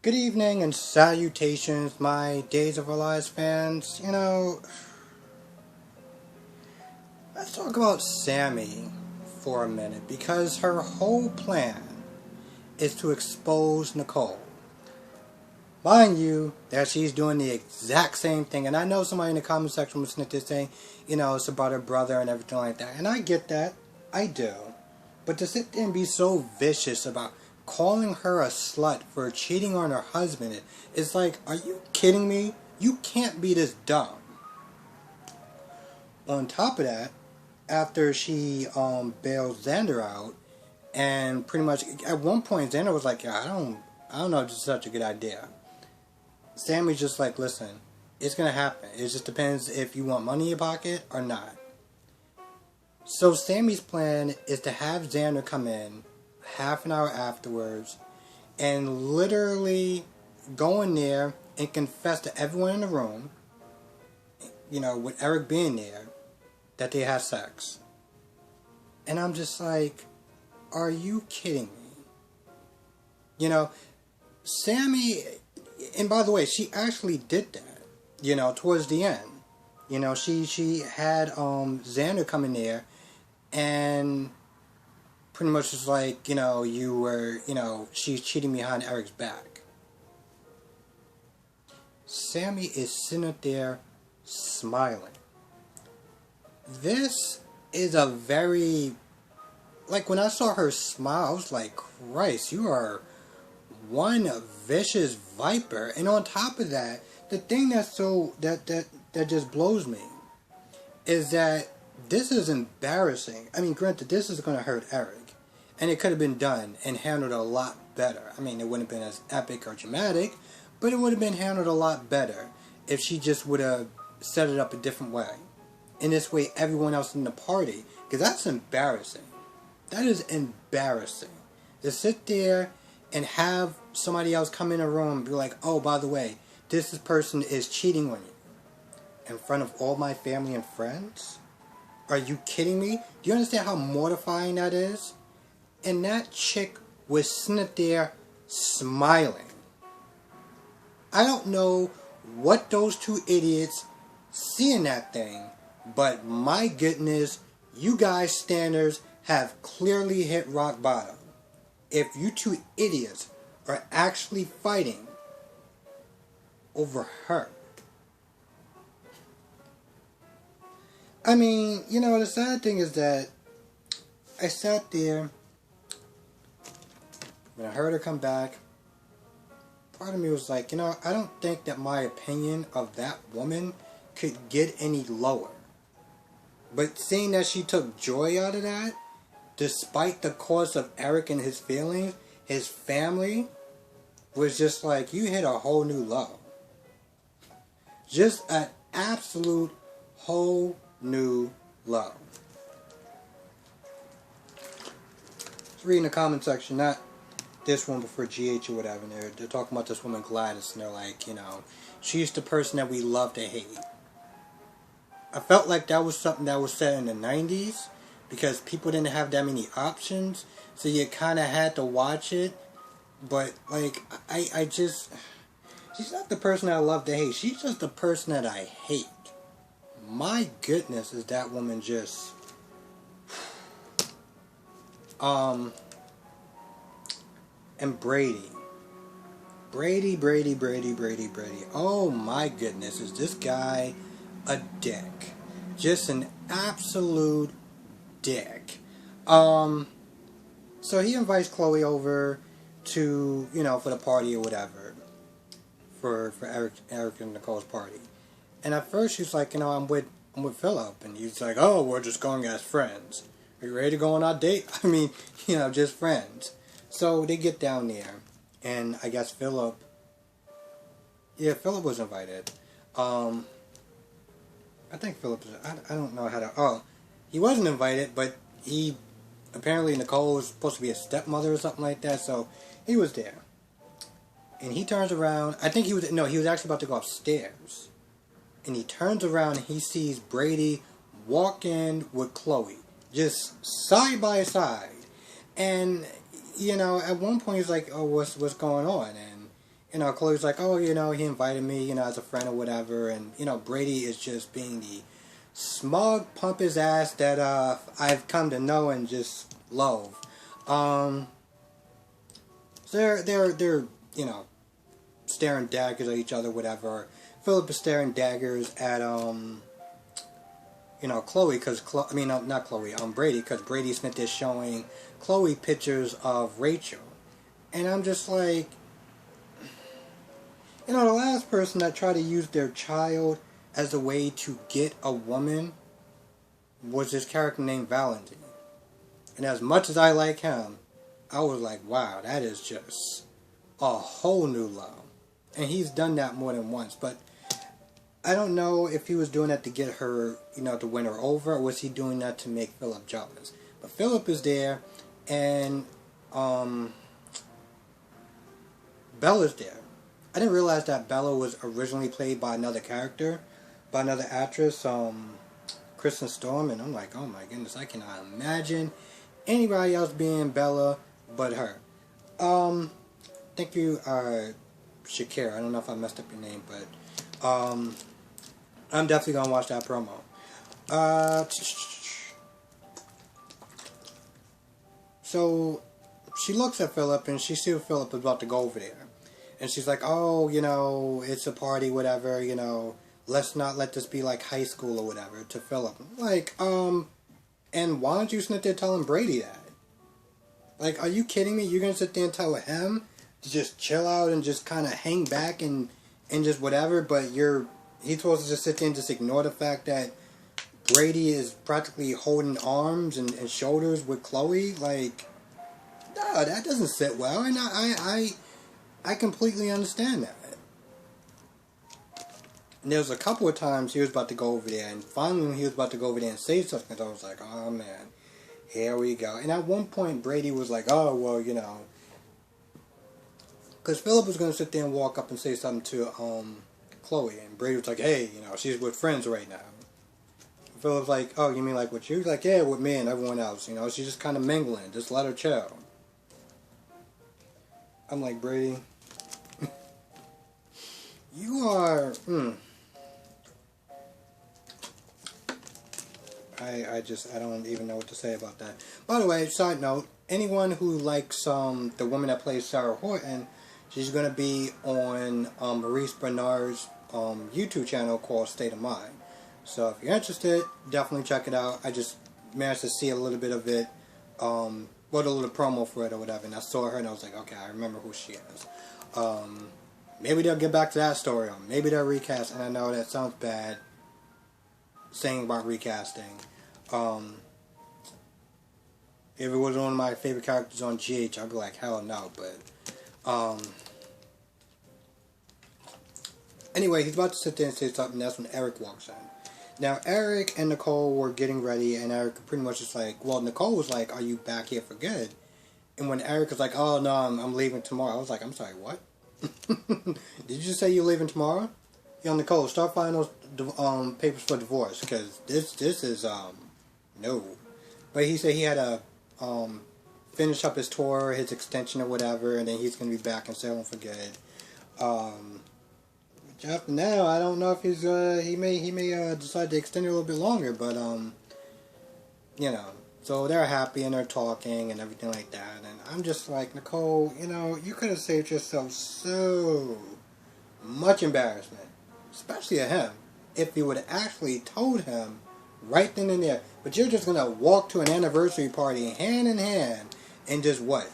Good evening and salutations, my Days of Our Lives fans. Let's talk about Sammy for a minute because her whole plan is to expose Nicole. Mind you, that she's doing the exact same thing, and I know somebody in the comment section was saying, it's about her brother and everything like that, and I get that, I do. But to sit there and be so vicious about calling her a slut for cheating on her husband, it's like, are you kidding me? You can't be this dumb. On top of that, after she bailed Xander out, and pretty much at one point Xander was like, yeah, I don't know if this is such a good idea. Sammy's just like, listen, it's gonna happen. It just depends if you want money in your pocket or not. So Sammy's plan is to have Xander come in half an hour afterwards and literally go in there and confess to everyone in the room, with Eric being there, that they have sex. And I'm just like, are you kidding me? Sammy, and by the way, she actually did that, towards the end. She had Xander come in there and pretty much was like, she's cheating behind Eric's back. Sammy is sitting up there smiling. This is a very, when I saw her smile, I was like, Christ, you are one vicious viper. And on top of that, the thing that just blows me is that this is embarrassing. I mean, granted, this is going to hurt Eric. And it could have been done and handled a lot better. I mean, it wouldn't have been as epic or dramatic, but it would have been handled a lot better if she just would have set it up a different way. In this way, everyone else in the party, because that's embarrassing. That is embarrassing. To sit there and have somebody else come in a room and be like, oh, by the way, this person is cheating on you in front of all my family and friends? Are you kidding me? Do you understand how mortifying that is? And that chick was sitting there smiling. I don't know what those two idiots see in that thing, but my goodness, you guys' standards have clearly hit rock bottom. If you two idiots are actually fighting over her. I mean, the sad thing is that I sat there. When I heard her come back, part of me was like, I don't think that my opinion of that woman could get any lower. But seeing that she took joy out of that, despite the cost of Eric and his feelings, his family, was just like, you hit a whole new low. Just an absolute whole new low. Just reading the comment section, not this one before GH or whatever, and they're talking about this woman Gladys, and they're like, she's the person that we love to hate. I felt like that was something that was said in the 90s, because people didn't have that many options, so you kind of had to watch it, but, she's not the person I love to hate, she's just the person that I hate. My goodness, is that woman just, and Brady. Brady. Oh my goodness, is this guy a dick? Just an absolute dick. So he invites Chloe over to, for the party or whatever. For Eric and Nicole's party. And at first she's like, I'm with Philip. And he's like, oh, we're just going as friends. Are you ready to go on our date? I mean, just friends. So they get down there, and I guess Philip was invited. I think Philip, I don't know how to, he wasn't invited, but apparently Nicole was supposed to be a stepmother or something like that, so he was there. And he turns around, he was actually about to go upstairs. And he turns around and he sees Brady walk in with Chloe, just side by side. And at one point he's like, oh, what's going on? Chloe's like, oh, he invited me, as a friend or whatever, and, Brady is just being the smug, pompous ass that, I've come to know and just loathe. So they're, staring daggers at each other, whatever. Philip is staring daggers at, Chloe, because, not Chloe, Brady, because Brady's not there showing Chloe pictures of Rachel. And I'm just like, the last person that tried to use their child as a way to get a woman was this character named Valentine. And as much as I like him, I was like, wow, that is just a whole new level. And he's done that more than once. But I don't know if he was doing that to get her, to win her over, or was he doing that to make Philip jealous. But Philip is there, and Bella's there. I didn't realize that Bella was originally played by another character, by another actress, Kristen Storm, and I'm like, oh my goodness, I cannot imagine anybody else being Bella but her. Thank you, Shakira. I don't know if I messed up your name, but I'm definitely gonna watch that promo. So she looks at Philip and she sees Philip is about to go over there. And she's like, oh, it's a party, whatever, let's not let this be like high school or whatever, to Philip. Like, and why don't you sit there telling Brady that? Like, are you kidding me? You're going to sit there and tell him to just chill out and just kind of hang back and just whatever, but he's supposed to just sit there and just ignore the fact that Brady is practically holding arms and shoulders with Chloe? Like, no, that doesn't sit well, and I completely understand that. And there was a couple of times he was about to go over there, and finally when he was about to go over there and say something, I was like, oh man, here we go. And at one point Brady was like, oh, well, because Philip was going to sit there and walk up and say something to Chloe, and Brady was like, hey, she's with friends right now. Philip was like, oh, you mean like with you? He's like, yeah, with me and everyone else, she's just kind of mingling, just let her chill. I'm like, Brady, you are, I don't even know what to say about that. By the way, side note, anyone who likes the woman that plays Sarah Horton, she's going to be on Maurice Bernard's YouTube channel called State of Mind. So if you're interested, definitely check it out. I just managed to see a little bit of it, wrote a little promo for it or whatever, and I saw her and I was like, okay, I remember who she is. Maybe they'll get back to that story, or maybe they'll recast, and I know that sounds bad saying about recasting. If it was one of my favorite characters on GH, I'd be like, hell no, but anyway, he's about to sit there and say something, and that's when Eric walks in. Now, Eric and Nicole were getting ready, and Eric pretty much was like, well, Nicole was like, are you back here for good? And when Eric was like, oh, no, I'm leaving tomorrow, I was like, I'm sorry, what? Did you just say you're leaving tomorrow? Nicole, start filing those papers for divorce, because this is, no. But he said he had to finish up his tour, his extension or whatever, and then he's going to be back and sailing for good. After now, I don't know if he's he may decide to extend it a little bit longer, but so they're happy and they're talking and everything like that, and I'm just like, Nicole, you could have saved yourself so much embarrassment, especially at him, if you would have actually told him right then and there. But you're just gonna walk to an anniversary party hand in hand and just what?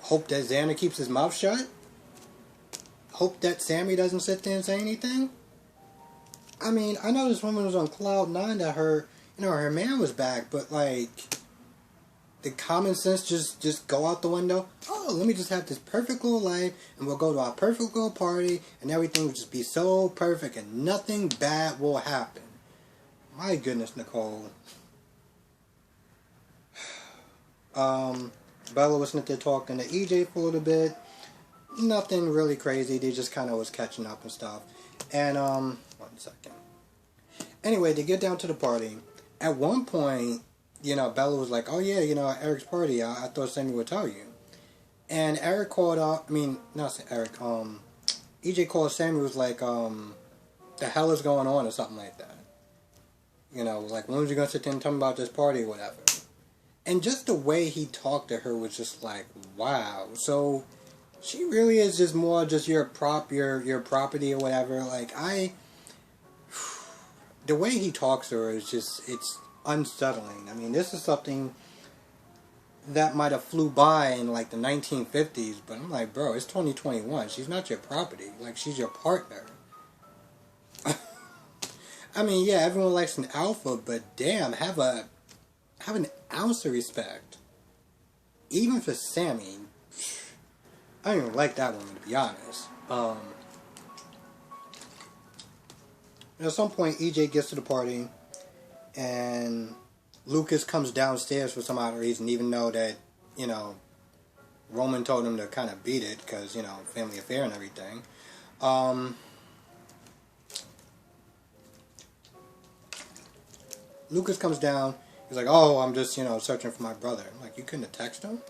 Hope that Xander keeps his mouth shut? Hope that Sammy doesn't sit there and say anything? I mean, I know this woman was on cloud nine that her man was back, but like, the common sense just go out the window. Oh, let me just have this perfect little life, and we'll go to our perfect little party, and everything will just be so perfect, and nothing bad will happen. My goodness, Nicole. Bella was sitting there talking to EJ for a little bit. Nothing really crazy. They just kind of was catching up and stuff. And, 1 second. Anyway, they get down to the party. At one point, Bella was like, oh yeah, Eric's party. I thought Sammy would tell you. And Eric called up, not Eric, EJ called Sammy, was like, the hell is going on or something like that. You know, like, when was you going to sit there and tell me about this party or whatever? And just the way he talked to her was just like, wow. So, she really is just more just your your property or whatever. Like, the way he talks to her is just, it's unsettling. I mean, this is something that might have flew by in like the 1950s, but I'm like, bro, it's 2021. She's not your property. Like, she's your partner. I mean, yeah, everyone likes an alpha, but damn, have an ounce of respect. Even for Sammy, I don't even like that woman, to be honest. At some point, EJ gets to the party, and Lucas comes downstairs for some odd reason, even though that, you know, Roman told him to kind of beat it, because, you know, family affair and everything. Lucas comes down, he's like, oh, I'm just, you know, searching for my brother. I'm like, you couldn't have texted him?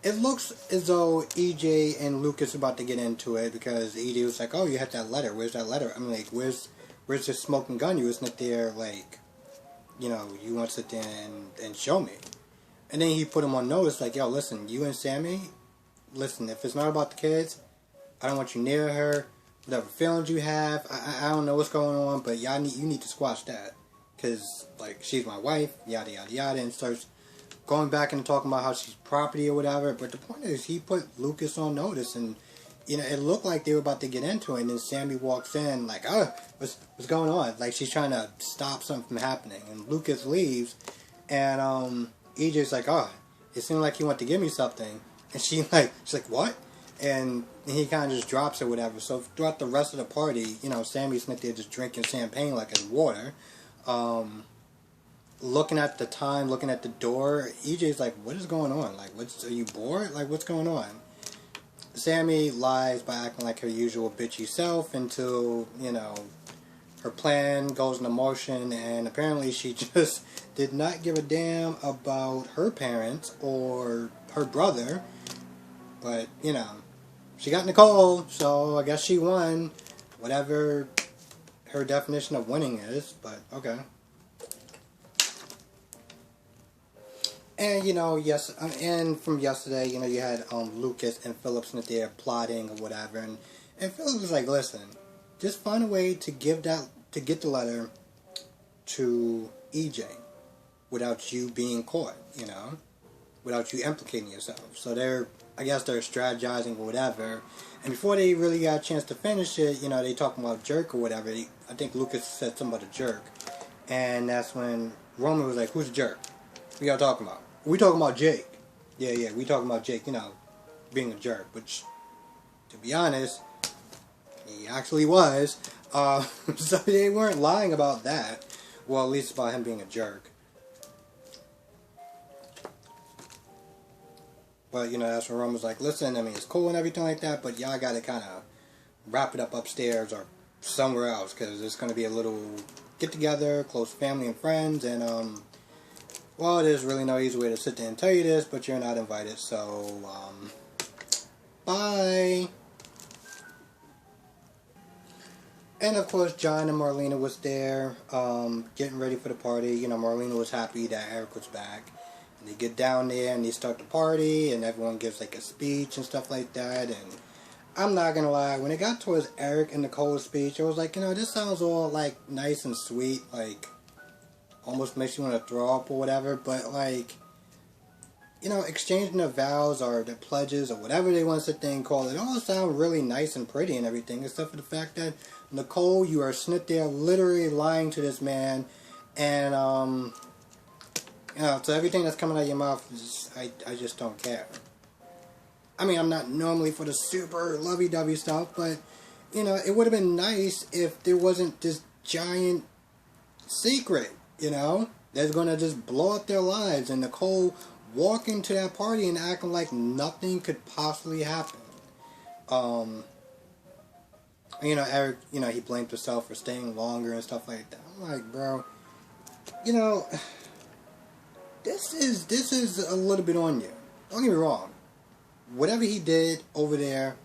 It looks as though EJ and Lucas are about to get into it, because EJ was like, oh, you had that letter, where's that letter? I'm like, where's this smoking gun? You wasn't there, like, you know, you want to sit there and show me. And then he put him on notice, like, yo, listen, you and Sammy, listen, if it's not about the kids, I don't want you near her. Whatever feelings you have, I don't know what's going on, but you need to squash that. Because, like, she's my wife, yada, yada, yada, and starts going back and talking about how she's property or whatever. But the point is, he put Lucas on notice, and, you know, it looked like they were about to get into it, and then Sammy walks in, like, oh, what's going on? Like, she's trying to stop something from happening. And Lucas leaves, and EJ's like, oh, it seemed like he wanted to give me something. And she's like, what? And he kind of just drops or whatever. So throughout the rest of the party, you know, Sammy's sitting there just drinking champagne like it's water. Looking at the time, looking at the door, EJ's like, what is going on? Like, are you bored? Like, what's going on? Sammy lies by acting like her usual bitchy self until, you know, her plan goes into motion, and apparently she just did not give a damn about her parents or her brother. But, you know, she got Nicole, so I guess she won. Whatever her definition of winning is, but okay. And, you know, yes, and from yesterday, you know, you had Lucas and Phillips in there plotting or whatever, and Phillips was like, listen, just find a way to get the letter to EJ without you being caught, you know, without you implicating yourself. So I guess they're strategizing or whatever, and before they really got a chance to finish it, you know, they talking about jerk or whatever. I think Lucas said something about a jerk, and that's when Roman was like, who's a jerk? What y'all talking about? We talking about Jake. Yeah, we talking about Jake, you know, being a jerk, which, to be honest, he actually was. So they weren't lying about that. Well, at least about him being a jerk. But, you know, that's when Roman was like, listen, I mean, it's cool and everything like that, but y'all gotta kind of wrap it up upstairs or somewhere else, because it's going to be a little get-together, close family and friends, and, well, there's really no easy way to sit there and tell you this, but you're not invited, so, bye! And, of course, John and Marlena was there, getting ready for the party. You know, Marlena was happy that Eric was back. And they get down there, and they start the party, and everyone gives, like, a speech and stuff like that, and I'm not gonna lie, when it got towards Eric and Nicole's speech, I was like, you know, this sounds all, like, nice and sweet, like, almost makes you want to throw up or whatever, but, like, you know, exchanging their vows or their pledges or whatever they want to sit there and call it, all sound really nice and pretty and everything, except for the fact that, Nicole, you are sitting there literally lying to this man, and, you know, so everything that's coming out of your mouth, I just don't care. I mean, I'm not normally for the super lovey-dovey stuff, but, you know, it would have been nice if there wasn't this giant secret, you know, that's going to just blow up their lives, and Nicole walking to that party and acting like nothing could possibly happen. You know, Eric, you know, he blamed himself for staying longer and stuff like that. I'm like, bro, you know, this is a little bit on you. Don't get me wrong. Whatever he did over there,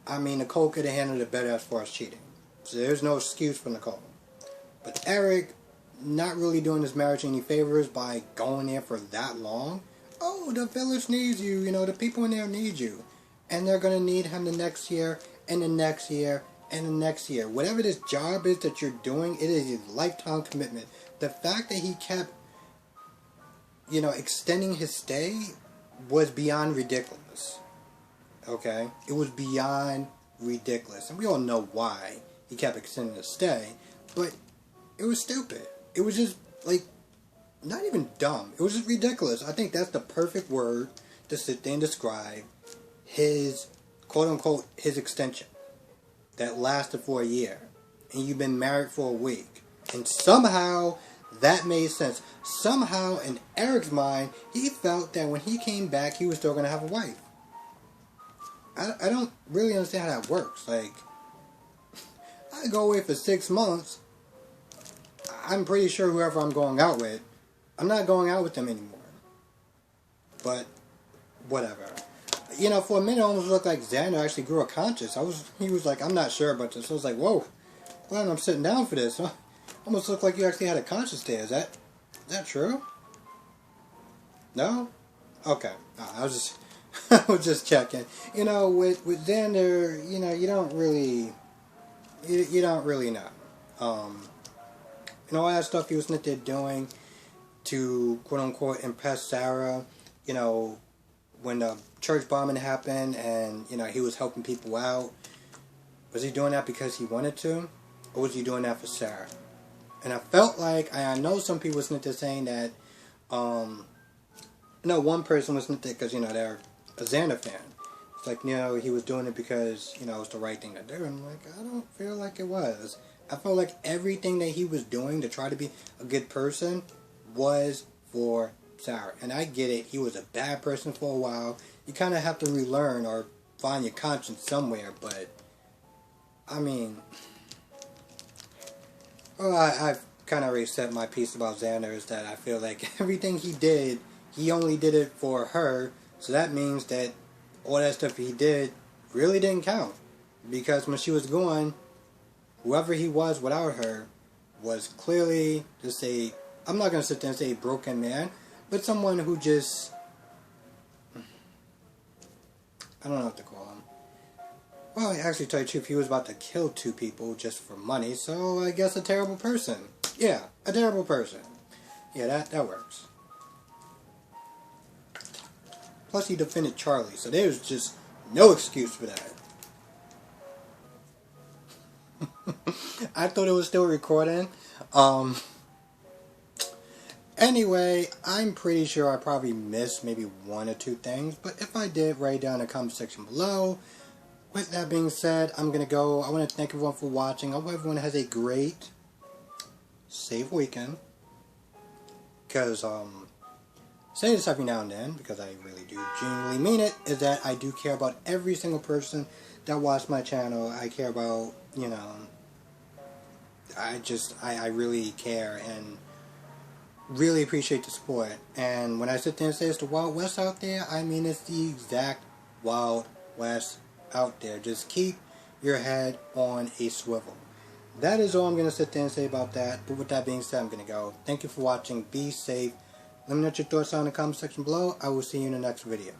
I mean, Nicole could have handled it better as far as cheating. So there's no excuse for Nicole. But Eric, not really doing his marriage any favors by going there for that long. Oh, the village needs you. You know, the people in there need you. And they're going to need him the next year, and the next year, and the next year. Whatever this job is that you're doing, it is a lifetime commitment. The fact that he kept, you know, extending his stay was beyond ridiculous. Okay? It was beyond ridiculous. And we all know why he kept extending his stay. But it was stupid. It was just, like, not even dumb. It was just ridiculous. I think that's the perfect word to sit there and describe his, quote-unquote, his extension. That lasted for a year. And you've been married for a week. And somehow that made sense. Somehow, in Eric's mind, he felt that when he came back, he was still going to have a wife. I don't really understand how that works. Like, I go away for 6 months. I'm pretty sure whoever I'm going out with, I'm not going out with them anymore. But, whatever. You know, for a minute, it almost looked like Xander actually grew a conscience. He was like, I'm not sure about this. I was like, whoa, well, I'm sitting down for this. Huh? Almost looked like you actually had a conscience there. Is that true? No? Okay. I was just checking. You know, with Xander, you know, you don't really know. You know, all that stuff he was there doing to, quote unquote, impress Sarah, you know, when the church bombing happened and, you know, he was helping people out. Was he doing that because he wanted to? Or was he doing that for Sarah? And I felt like, I know some people was there saying that, no, one person was there because, you know, they're a Xander fan. It's like, you know, he was doing it because, you know, it was the right thing to do. And I'm like, I don't feel like it was. I felt like everything that he was doing to try to be a good person was for Sarah. And I get it. He was a bad person for a while. You kind of have to relearn or find your conscience somewhere. But, I mean, well, I've kind of already said my piece about Xander is that I feel like everything he did, he only did it for her. So that means that all that stuff he did really didn't count. Because when she was gone, whoever he was without her was clearly just I'm not going to sit there and say a broken man, but someone who just, I don't know what to call him. Well, actually, to tell you the truth, he was about to kill 2 people just for money, so I guess a terrible person. Yeah, a terrible person. Yeah, that works. Plus, he defended Charlie, so there's just no excuse for that. I thought it was still recording. Anyway, I'm pretty sure I probably missed maybe 1 or 2 things, but if I did, write down in the comment section below. With that being said, I'm going to go. I want to thank everyone for watching. I hope everyone has a great, safe weekend. Because, say this every now and then, because I really do genuinely mean it, is that I do care about every single person that watched my channel. I care about, you know, I really care and really appreciate the support. And when I sit there and say it's the Wild West out there, I mean it's the exact Wild West out there. Just keep your head on a swivel. That is all I'm going to sit there and say about that. But with that being said, I'm going to go. Thank you for watching. Be safe. Let me know what your thoughts are in the comment section below. I will see you in the next video.